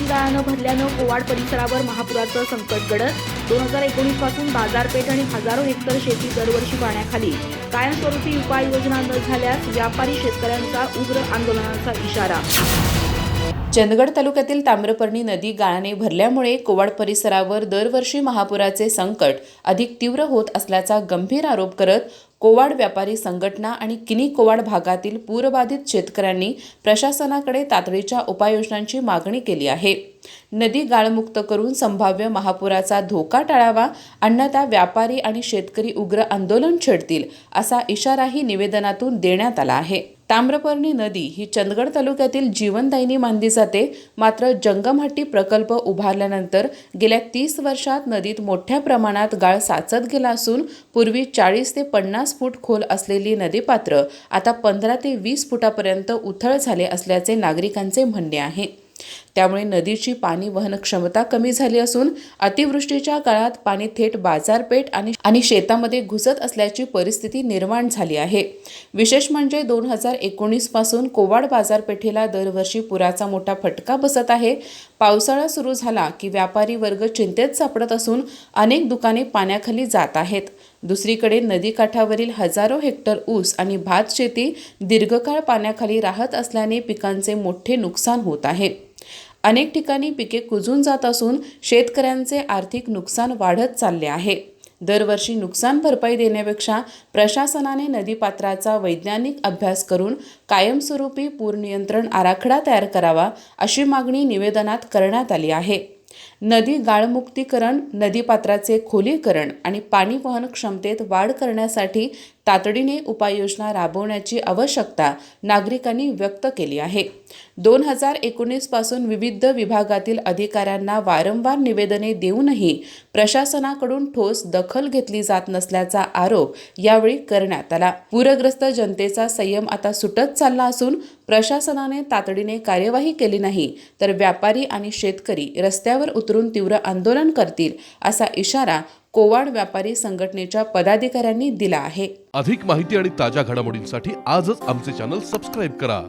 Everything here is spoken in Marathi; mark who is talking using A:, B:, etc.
A: गाळानं भरल्यानं कोवाड परिसरावर महापुराचं संकट गडद. 2019 पासून बाजारपेठ आणि हजारो हेक्टर शेती दरवर्षी पाण्याखाली. कायमस्वरूपी उपाययोजना न झाल्यास व्यापारी शेतकऱ्यांचा उग्र आंदोलनाचा इशारा.
B: चंदगड तालुक्यातील ताम्रपर्णी नदी गाळाने भरल्यामुळे कोवाड परिसरावर दरवर्षी महापुराचे संकट अधिक तीव्र होत असल्याचा गंभीर आरोप करत कोवाड व्यापारी संघटना आणि किनी कोवाड भागातील पूरबाधित शेतकऱ्यांनी प्रशासनाकडे तातडीच्या उपाययोजनांची मागणी केली आहे. नदी गाळमुक्त करून संभाव्य महापुराचा धोका टाळावा, अन्यथा व्यापारी आणि शेतकरी उग्र आंदोलन छेडतील असा इशाराही निवेदनातून देण्यात आला आहे. ताम्रपर्णी नदी ही चंदगड तालुक्यातील जीवनदायिनी मानली जाते. मात्र जंगमहट्टी प्रकल्प उभारल्यानंतर गेल्या 30 वर्षात नदीत मोठ्या प्रमाणात गाळ साचत गेला असून पूर्वी 40 ते 50 फूट खोल असलेली नदीपात्र आता 15 ते 20 फुटापर्यंत उथळ झाले असल्याचे नागरिकांचे म्हणणे आहे. त्यामुळे नदीची पाणी वहन क्षमता कमी झाली असून अतिवृष्टीच्या काळात पाणी थेट बाजारपेठ आणि शेतामध्ये घुसत असल्याची परिस्थिती निर्माण झाली आहे. विशेष म्हणजे 2019 पासून कोवाड बाजारपेठेला दरवर्षी पुराचा मोठा फटका बसत आहे. पावसाळा सुरू झाला की व्यापारी वर्ग चिंतेत सापडत असून अनेक दुकाने पाण्याखाली जात आहेत. दुसरीकडे नदीकाठावरील हजारो हेक्टर ऊस आणि भात शेती दीर्घकाळ पाण्याखाली राहत असल्याने पिकांचे मोठे नुकसान होत आहे. अनेक ठिकाणी पिके कुजून जात असून शेतकऱ्यांचे आर्थिक नुकसान वाढत चालले आहे. दरवर्षी नुकसान भरपाई देण्यापेक्षा प्रशासनाने नदीपात्राचा वैज्ञानिक अभ्यास करून कायमस्वरूपी पूर नियंत्रण आराखडा तयार करावा अशी मागणी निवेदनात करण्यात आली आहे. नदी गाळमुक्तीकरण, नदीपात्राचे खोलीकरण आणि पाणी वहन क्षमतेत वाढ करण्यासाठी तातडीने उपाययोजना राबवण्याची आवश्यकता नागरिकांनी व्यक्त केली आहे. 2019 पासून विविध विभागातील अधिकाऱ्यांना वारंवार निवेदने देऊनही प्रशासनाकडून ठोस दखल घेतली जात नसल्याचा आरोप यावेळी करण्यात आला. पूरग्रस्त जनतेचा संयम आता सुटत चालला असून प्रशासनाने तातडीने कार्यवाही केली नाही तर व्यापारी आणि शेतकरी रस्त्यावर उतरून तीव्र आंदोलन करतील असा इशारा कोवाड व्यापारी संघटनेच्या पदाधिकाऱ्यांनी दिला आहे.
C: अधिक माहिती आणि ताज्या घडामोडींसाठी आजच आमचे चॅनल सबस्क्राईब करा.